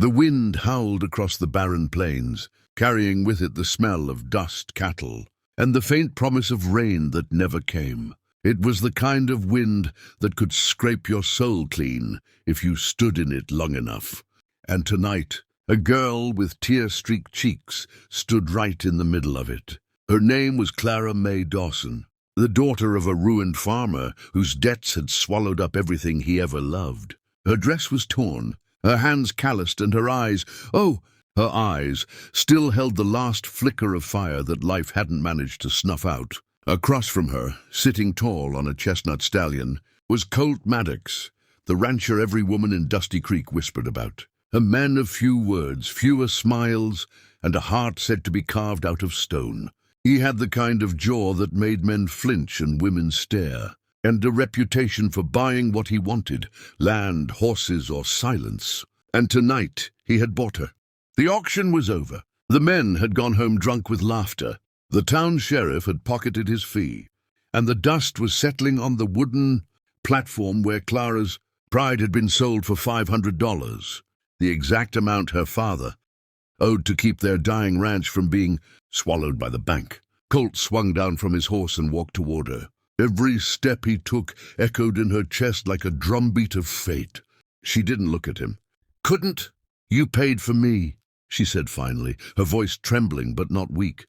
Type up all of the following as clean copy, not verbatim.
The wind howled across the barren plains, carrying with it the smell of dust, cattle, and the faint promise of rain that never came. It was the kind of wind that could scrape your soul clean if you stood in it long enough. And tonight, a girl with tear-streaked cheeks stood right in the middle of it. Her name was Clara Mae Dawson, the daughter of a ruined farmer whose debts had swallowed up everything he ever loved. Her dress was torn, her hands calloused, and her eyes, her eyes still held the last flicker of fire that life hadn't managed to snuff out. Across from her, sitting tall on a chestnut stallion, was Colt Maddox, the rancher every woman in Dusty Creek whispered about. A man of few words, fewer smiles, and a heart said to be carved out of stone. He had the kind of jaw that made men flinch and women stare, and a reputation for buying what he wanted, land, horses, or silence. And tonight he had bought her. The auction was over. The men had gone home drunk with laughter. The town sheriff had pocketed his fee, and the dust was settling on the wooden platform where Clara's pride had been sold for $500, the exact amount her father owed to keep their dying ranch from being swallowed by the bank. Colt swung down from his horse and walked toward her. Every step he took echoed in her chest like a drumbeat of fate. She didn't look at him. "Couldn't? You paid for me," she said finally, her voice trembling but not weak.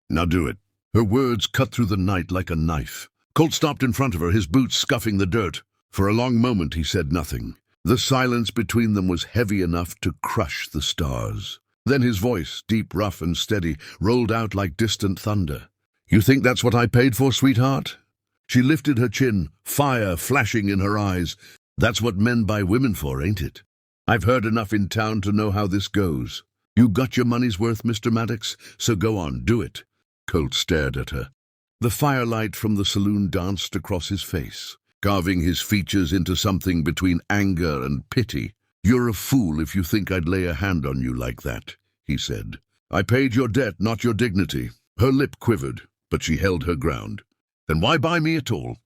"Now do it." Her words cut through the night like a knife. Colt stopped in front of her, his boots scuffing the dirt. For a long moment he said nothing. The silence between them was heavy enough to crush the stars. Then his voice, deep, rough, and steady, rolled out like distant thunder. "You think that's what I paid for, sweetheart?" She lifted her chin, fire flashing in her eyes. "That's what men buy women for, ain't it? I've heard enough in town to know how this goes. You got your money's worth, Mr. Maddox, so go on, do it." Colt stared at her. The firelight from the saloon danced across his face, carving his features into something between anger and pity. "You're a fool if you think I'd lay a hand on you like that," he said. "I paid your debt, not your dignity." Her lip quivered, but she held her ground. "Then why buy me at all?"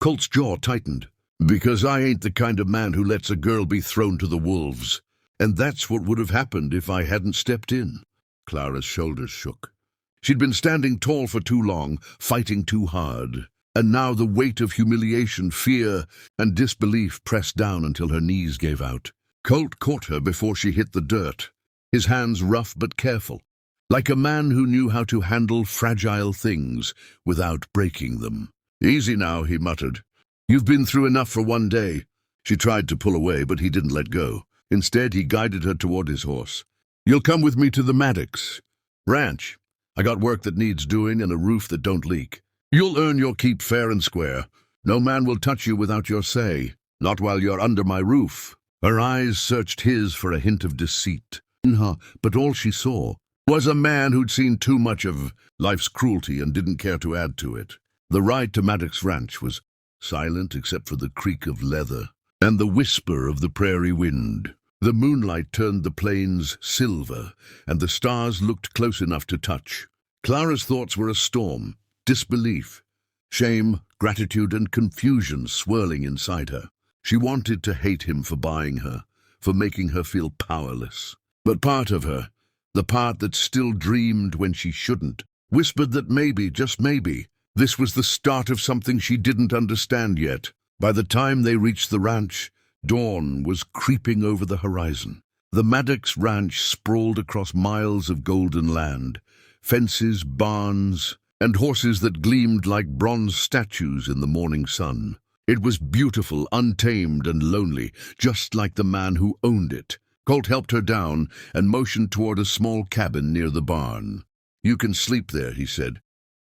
Colt's jaw tightened. "Because I ain't the kind of man who lets a girl be thrown to the wolves. And that's what would have happened if I hadn't stepped in." Clara's shoulders shook. She'd been standing tall for too long, fighting too hard. And now the weight of humiliation, fear, and disbelief pressed down until her knees gave out. Colt caught her before she hit the dirt, his hands rough but careful, like a man who knew how to handle fragile things without breaking them. "Easy now," he muttered. "You've been through enough for one day." She tried to pull away, but he didn't let go. Instead, he guided her toward his horse. "You'll come with me to the Maddox ranch. I got work that needs doing and a roof that don't leak. You'll earn your keep fair and square. No man will touch you without your say, not while you're under my roof." Her eyes searched his for a hint of deceit. But all she saw was a man who'd seen too much of life's cruelty and didn't care to add to it. The ride to Maddox Ranch was silent except for the creak of leather and the whisper of the prairie wind. The moonlight turned the plains silver, and the stars looked close enough to touch. Clara's thoughts were a storm, disbelief, shame, gratitude, and confusion swirling inside her. She wanted to hate him for buying her, for making her feel powerless. But part of her, the part that still dreamed when she shouldn't, whispered that maybe, just maybe, this was the start of something she didn't understand yet. By the time they reached the ranch, dawn was creeping over the horizon. The Maddox Ranch sprawled across miles of golden land, fences, barns, and horses that gleamed like bronze statues in the morning sun. It was beautiful, untamed, and lonely, just like the man who owned it. Colt helped her down and motioned toward a small cabin near the barn. "You can sleep there," he said.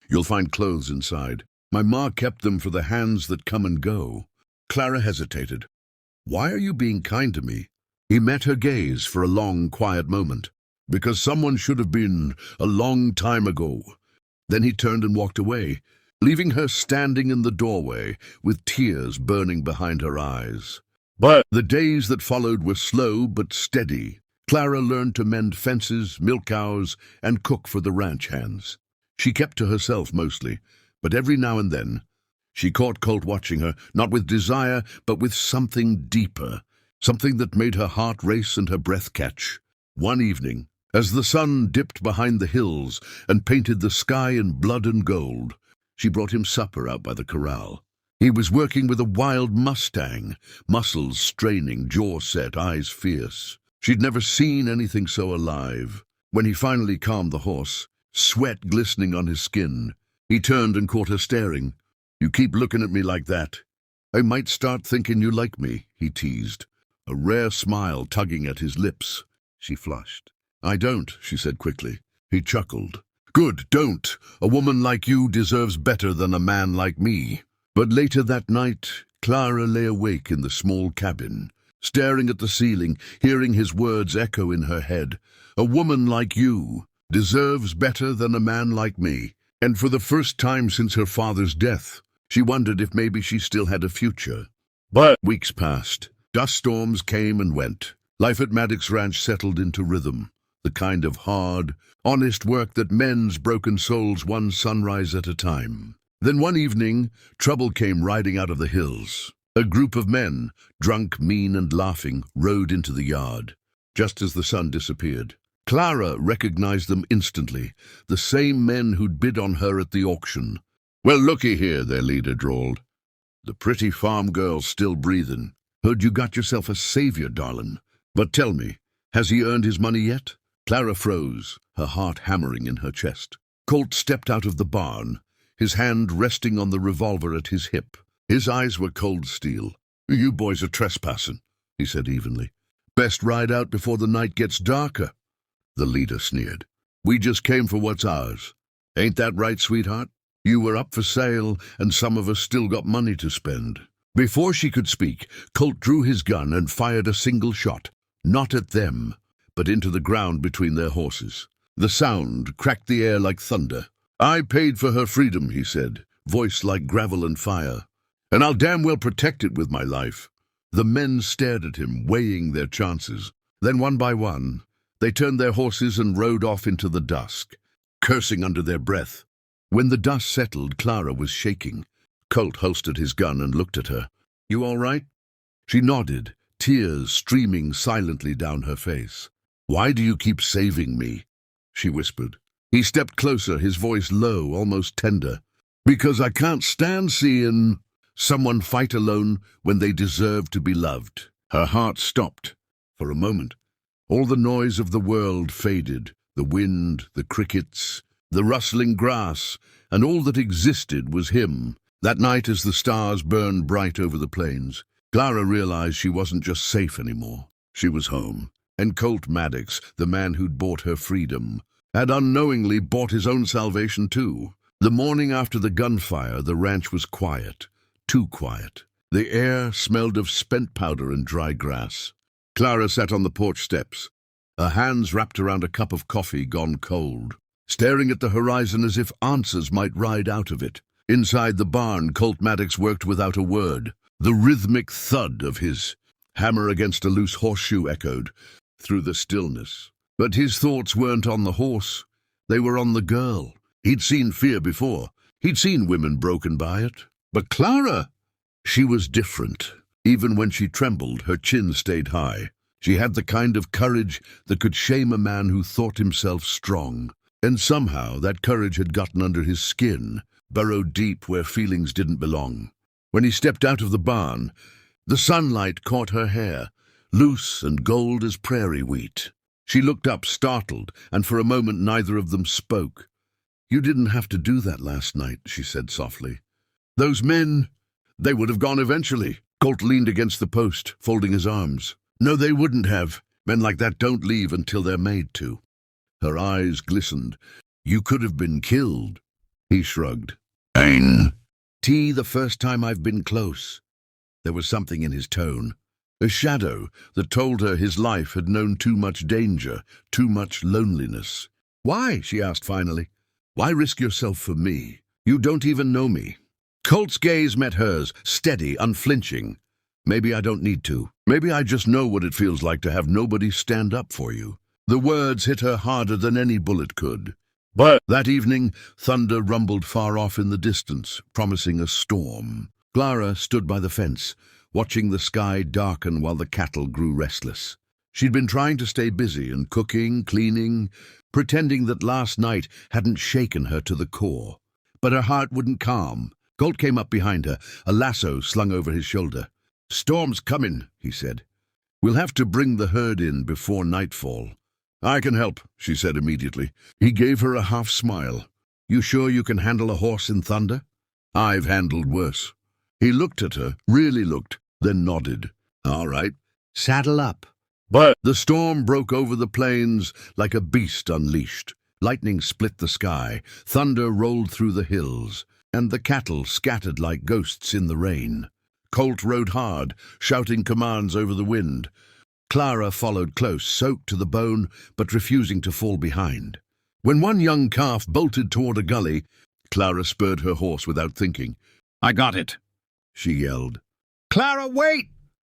"You'll find clothes inside. My ma kept them for the hands that come and go." Clara hesitated. "Why are you being kind to me?" He met her gaze for a long, quiet moment. "Because someone should have been a long time ago." Then he turned and walked away, leaving her standing in the doorway with tears burning behind her eyes. But the days that followed were slow but steady. Clara learned to mend fences, milk cows, and cook for the ranch hands. She kept to herself mostly, but every now and then she caught Colt watching her, not with desire, but with something deeper, something that made her heart race and her breath catch. One evening, as the sun dipped behind the hills and painted the sky in blood and gold, she brought him supper out by the corral. He was working with a wild mustang, muscles straining, jaw set, eyes fierce. She'd never seen anything so alive. When he finally calmed the horse, sweat glistening on his skin, he turned and caught her staring. "You keep looking at me like that, I might start thinking you like me," he teased, a rare smile tugging at his lips. She flushed. "I don't," she said quickly. He chuckled. "Good, don't. A woman like you deserves better than a man like me." But later that night, Clara lay awake in the small cabin, staring at the ceiling, hearing his words echo in her head. "A woman like you deserves better than a man like me." And for the first time since her father's death, she wondered if maybe she still had a future. But weeks passed. Dust storms came and went. Life at Maddox Ranch settled into rhythm, the kind of hard, honest work that mends broken souls one sunrise at a time. Then one evening, trouble came riding out of the hills. A group of men, drunk, mean, and laughing, rode into the yard. Just as the sun disappeared, Clara recognized them instantly, the same men who'd bid on her at the auction. "Well, looky here," their leader drawled. "The pretty farm girl's still breathing. Heard you got yourself a savior, darlin'. But tell me, has he earned his money yet?" Clara froze, her heart hammering in her chest. Colt stepped out of the barn, his hand resting on the revolver at his hip. His eyes were cold steel. "You boys are trespassing," he said evenly. "Best ride out before the night gets darker." The leader sneered. "We just came for what's ours. Ain't that right, sweetheart? You were up for sale, and some of us still got money to spend." Before she could speak, Colt drew his gun and fired a single shot, not at them, but into the ground between their horses. The sound cracked the air like thunder. "I paid for her freedom," he said, voice like gravel and fire, "and I'll damn well protect it with my life." The men stared at him, weighing their chances. Then one by one, they turned their horses and rode off into the dusk, cursing under their breath. When the dust settled, Clara was shaking. Colt holstered his gun and looked at her. "You all right?" She nodded, tears streaming silently down her face. "Why do you keep saving me?" she whispered. He stepped closer, his voice low, almost tender. "Because I can't stand seeing someone fight alone when they deserve to be loved." Her heart stopped. For a moment, all the noise of the world faded, the wind, the crickets, the rustling grass, and all that existed was him. That night, as the stars burned bright over the plains, Clara realized she wasn't just safe anymore. She was home, and Colt Maddox, the man who'd bought her freedom, had unknowingly bought his own salvation too. The morning after the gunfire, the ranch was quiet, too quiet. The air smelled of spent powder and dry grass. Clara sat on the porch steps, her hands wrapped around a cup of coffee gone cold, staring at the horizon as if answers might ride out of it. Inside the barn, Colt Maddox worked without a word. The rhythmic thud of his hammer against a loose horseshoe echoed through the stillness. But his thoughts weren't on the horse. They were on the girl. He'd seen fear before. He'd seen women broken by it. But Clara, she was different. Even when she trembled, her chin stayed high. She had the kind of courage that could shame a man who thought himself strong. And somehow that courage had gotten under his skin, burrowed deep where feelings didn't belong. When he stepped out of the barn, the sunlight caught her hair, loose and gold as prairie wheat. She looked up, startled, and for a moment neither of them spoke. "You didn't have to do that last night," she said softly. "Those men, they would have gone eventually." Colt leaned against the post, folding his arms. "No, they wouldn't have. Men like that don't leave until they're made to." Her eyes glistened. "You could have been killed." He shrugged. "Ain't the first time I've been close." There was something in his tone, a shadow that told her his life had known too much danger, too much loneliness. "Why?" she asked finally. "Why risk yourself for me? You don't even know me." Colt's gaze met hers, steady, unflinching. "Maybe I don't need to. Maybe I just know what it feels like to have nobody stand up for you." The words hit her harder than any bullet could. But that evening, thunder rumbled far off in the distance, promising a storm. Clara stood by the fence, watching the sky darken while the cattle grew restless. She'd been trying to stay busy and cooking, cleaning, pretending that last night hadn't shaken her to the core. But her heart wouldn't calm. Colt came up behind her, a lasso slung over his shoulder. "Storm's coming," he said. "We'll have to bring the herd in before nightfall." "I can help," she said immediately. He gave her a half smile. "You sure you can handle a horse in thunder?" "I've handled worse." He looked at her, really looked, then nodded. "All right, saddle up." But the storm broke over the plains like a beast unleashed. Lightning split the sky, thunder rolled through the hills, and the cattle scattered like ghosts in the rain. Colt rode hard, shouting commands over the wind. Clara followed close, soaked to the bone, but refusing to fall behind. When one young calf bolted toward a gully, Clara spurred her horse without thinking. "I got it," she yelled. "Clara, wait!"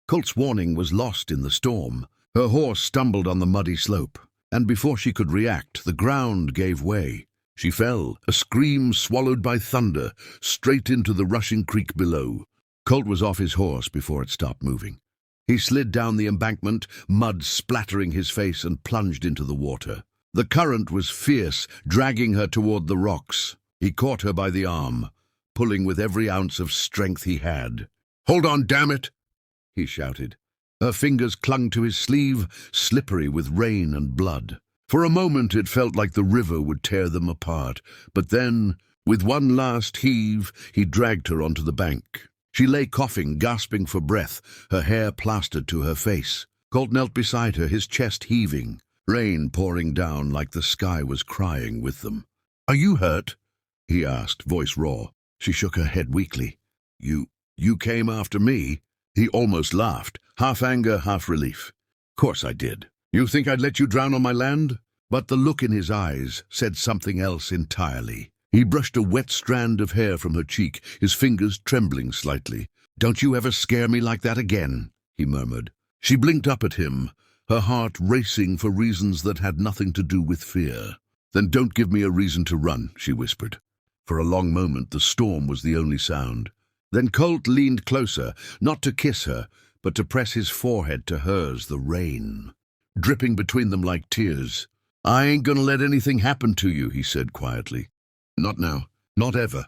Colt's warning was lost in the storm. Her horse stumbled on the muddy slope, and before she could react, the ground gave way. She fell, a scream swallowed by thunder, straight into the rushing creek below. Colt was off his horse before it stopped moving. He slid down the embankment, mud splattering his face, and plunged into the water. The current was fierce, dragging her toward the rocks. He caught her by the arm, pulling with every ounce of strength he had. "Hold on, damn it!" he shouted. Her fingers clung to his sleeve, slippery with rain and blood. For a moment it felt like the river would tear them apart, but then, with one last heave, he dragged her onto the bank. She lay coughing, gasping for breath, her hair plastered to her face. Colt knelt beside her, his chest heaving, rain pouring down like the sky was crying with them. "Are you hurt?" he asked, voice raw. She shook her head weakly. You came after me?" He almost laughed, half anger, half relief. "Course I did. You think I'd let you drown on my land?" But the look in his eyes said something else entirely. He brushed a wet strand of hair from her cheek, his fingers trembling slightly. "Don't you ever scare me like that again," he murmured. She blinked up at him, her heart racing for reasons that had nothing to do with fear. "Then don't give me a reason to run," she whispered. For a long moment the storm was the only sound. Then Colt leaned closer, not to kiss her, but to press his forehead to hers, the rain dripping between them like tears. "I ain't gonna let anything happen to you," he said quietly. "Not now. Not ever."